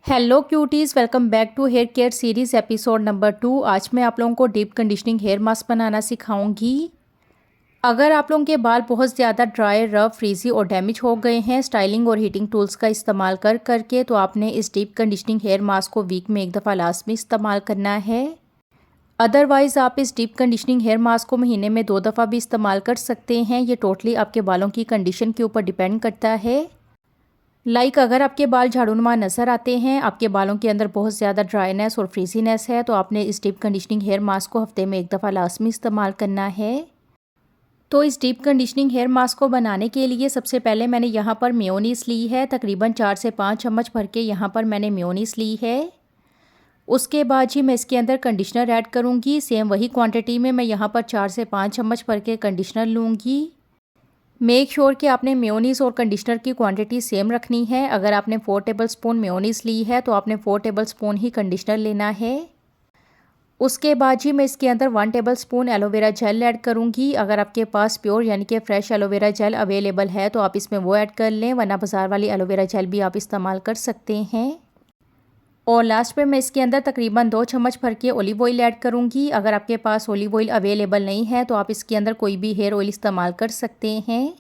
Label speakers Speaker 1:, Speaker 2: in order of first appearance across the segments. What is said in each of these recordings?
Speaker 1: Hello cuties, welcome back to hair care series episode number 2। आज मैं आप लोगों को डीप कंडीशनिंग हेयर मास्क बनाना सिखाऊंगी। अगर आप लोगों के बाल बहुत ज़्यादा ड्राई, रफ, फ्रीजी और डैमेज हो गए हैं स्टाइलिंग और हीटिंग टूल्स का इस्तेमाल कर करके, तो आपने इस डीप कंडीशनिंग हेयर मास्क को वीक में एक दफ़ा लाजमी इस्तेमाल करना है। अदरवाइज़ आप इस डीप कंडीशनिंग हेयर मास्क को महीने में 2 दफ़ा भी इस्तेमाल कर सकते हैं। ये टोटली आपके बालों की कंडीशन के ऊपर डिपेंड करता है। अगर आपके बाल झाड़ूनुमा नज़र आते हैं, आपके बालों के अंदर बहुत ज़्यादा ड्राइनेस और फ्रीजीनेस है, तो आपने इस डीप कंडीशनिंग हेयर मास्क को हफ्ते में एक दफ़ा लाजमी इस्तेमाल करना है। तो इस डीप कंडीशनिंग हेयर मास्क को बनाने के लिए सबसे पहले मैंने यहाँ पर मेयोनीज़ ली है। तकरीबन 4 से 5 चम्मच भर के यहाँ पर मैंने मेयोनीज़ ली है। उसके बाद ही मैं इसके अंदर कंडीशनर ऐड करूँगी। सेम वही क्वान्टिटी में मैं यहाँ पर 4 से 5 चम्मच भर के कंडीशनर लूँगी। मेक श्योर कि आपने मेयोनीज़ और कंडीशनर की क्वांटिटी सेम रखनी है। अगर आपने 4 टेबलस्पून मेयोनीज़ ली है तो आपने 4 टेबलस्पून ही कंडीशनर लेना है। उसके बाद ही मैं इसके अंदर 1 टेबलस्पून एलोवेरा जेल ऐड करूंगी। अगर आपके पास प्योर यानी कि फ़्रेश एलोवेरा जेल अवेलेबल है तो आप इसमें वो ऐड कर लें, वरना बाज़ार वाली एलोवेरा जेल भी आप इस्तेमाल कर सकते हैं। और लास्ट पे मैं इसके अंदर तकरीबन 2 चम्मच भर के ऑलिव ऑयल ऐड करूंगी। अगर आपके पास ऑलिव ऑयल अवेलेबल नहीं है तो आप इसके अंदर कोई भी हेयर ऑयल इस्तेमाल कर सकते हैं,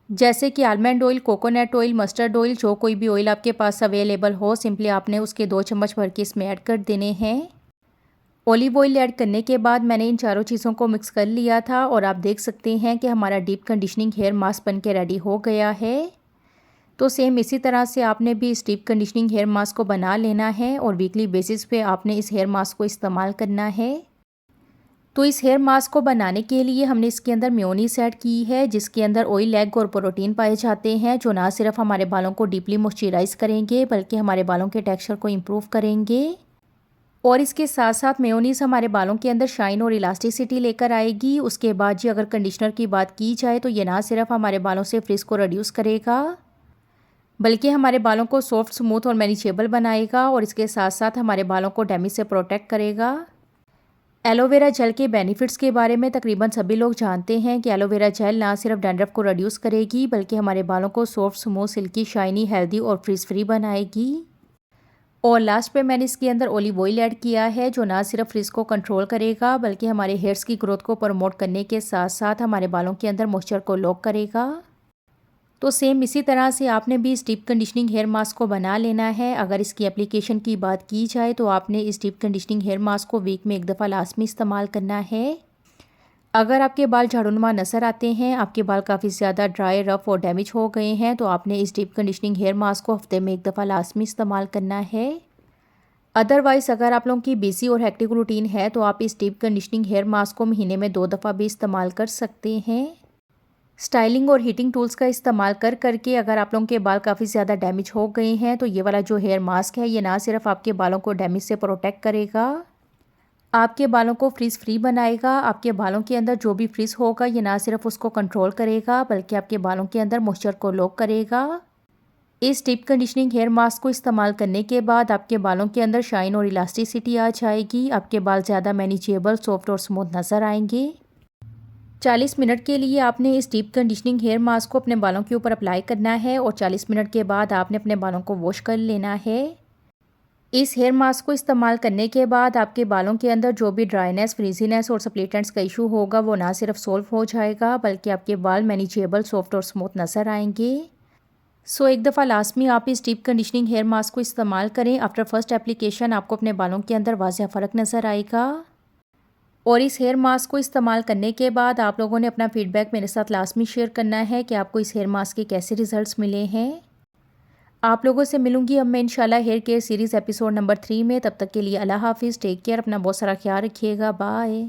Speaker 1: जैसे कि almond oil, coconut oil, mustard oil, जो कोई भी ऑयल आपके पास अवेलेबल हो। सिंपली आपने उसके 2 चम्मच भर के इसमें ऐड कर देने हैं। ऑलिव ऑयल ऐड करने के बाद मैंने इन चारों चीज़ों को मिक्स कर लिया था और आप देख सकते हैं कि हमारा डीप कंडीशनिंग हेयर मास्क बन के रेडी हो गया है। तो सेम इसी तरह से आपने भी इस डीप कंडीशनिंग हेयर मास्क को बना लेना है और वीकली बेसिस पे आपने इस हेयर मास्क को इस्तेमाल करना है। तो इस हेयर मास्क को बनाने के लिए हमने इसके अंदर मेयोनीज़ ऐड की है, जिसके अंदर ऑयल, एग और प्रोटीन पाए जाते हैं, जो ना सिर्फ हमारे बालों को डीपली मॉइस्चराइज करेंगे बल्कि हमारे बालों के टेक्सचर को इम्प्रूव करेंगे। और इसके साथ साथ मेयोनीज़ हमारे बालों के अंदर शाइन और इलास्टिसिटी लेकर आएगी। उसके बाद जी अगर कंडीशनर की बात की जाए तो ये ना सिर्फ हमारे बालों से फ्रिज को रिड्यूस करेगा बल्कि हमारे बालों को सॉफ्ट, स्मूथ और मैनेजेबल बनाएगा और इसके साथ साथ हमारे बालों को डैमेज से प्रोटेक्ट करेगा। एलोवेरा जेल के बेनिफिट्स के बारे में तकरीबन सभी लोग जानते हैं कि एलोवेरा जेल ना सिर्फ डैंड्रफ को रिड्यूस करेगी बल्कि हमारे बालों को soft, smooth, silky, shiny, healthy और फ्रिज फ्री बनाएगी। और लास्ट पे मैंने इसके अंदर ऑलिव ऑयल ऐड किया है, जो ना सिर्फ फ्रिज को कंट्रोल करेगा बल्कि हमारे हेयर्स की ग्रोथ को प्रमोट करने के साथ साथ हमारे बालों के अंदर मॉइस्चर को लॉक करेगा। तो सेम इसी तरह से आपने भी इस डीप कंडीशनिंग हेयर मास्क को बना लेना है। अगर इसकी एप्लीकेशन की बात की जाए तो आपने इस डीप कंडीशनिंग हेयर मास्क को वीक में एक दफ़ा लाजमी इस्तेमाल करना है। अगर आपके बाल झाड़ूनुमा नज़र आते हैं, आपके बाल काफ़ी ज़्यादा ड्राई, रफ और डैमेज हो गए हैं, तो आपने इस डीप कंडीशनिंग हेयर मास्क को हफ्ते में एक दफ़ा लाजमी इस्तेमाल करना है। अदरवाइज़ अगर आप लोगों की बिजी और हेक्टिक रूटीन है तो आप इस डीप कंडीशनिंग हेयर मास्क को महीने में 2 दफ़ा भी इस्तेमाल कर सकते हैं। स्टाइलिंग और हीटिंग टूल्स का इस्तेमाल कर करके अगर आप लोगों के बाल काफ़ी ज़्यादा डैमेज हो गए हैं तो ये वाला जो हेयर मास्क है ये ना सिर्फ आपके बालों को डैमेज से प्रोटेक्ट करेगा, आपके बालों को फ्रीज फ्री बनाएगा। आपके बालों के अंदर जो भी फ्रीज होगा ये ना सिर्फ उसको कंट्रोल करेगा बल्कि आपके बालों के अंदर मॉइस्चर को लॉक करेगा। इस डीप कंडीशनिंग हेयर मास्क को इस्तेमाल करने के बाद आपके बालों के अंदर शाइन और इलास्टिसिटी आ जाएगी। आपके बाल ज़्यादा मैनेजेबल, सॉफ्ट और स्मूथ नज़र आएंगे। 40 मिनट के लिए आपने इस डीप कंडीशनिंग हेयर मास्क को अपने बालों के ऊपर अप्लाई करना है और 40 मिनट के बाद आपने अपने बालों को वॉश कर लेना है। इस हेयर मास्क को इस्तेमाल करने के बाद आपके बालों के अंदर जो भी ड्राइनेस, फ्रीजीनेस और स्प्लिटेंट्स का इशू होगा वो ना सिर्फ सॉल्व हो जाएगा बल्कि आपके बाल मैनेजेबल, सॉफ्ट और स्मूथ नज़र आएंगे। सो एक दफ़ा लाजमी आप इस डीप कंडीशनिंग हेयर मास्क को इस्तेमाल करें। आफ्टर फर्स्ट एप्लीकेशन आपको अपने बालों के अंदर वाज़ेह फ़र्क नज़र आएगा। और इस हेयर मास्क को इस्तेमाल करने के बाद आप लोगों ने अपना फीडबैक मेरे साथ लाजमी शेयर करना है कि आपको इस हेयर मास्क के कैसे रिजल्ट्स मिले हैं। आप लोगों से मिलूंगी अब मैं इंशाल्लाह hair care series episode number 3 में। तब तक के लिए अल्लाह हाफिज़, टेक केयर, अपना बहुत सारा ख्याल रखिएगा, बाय।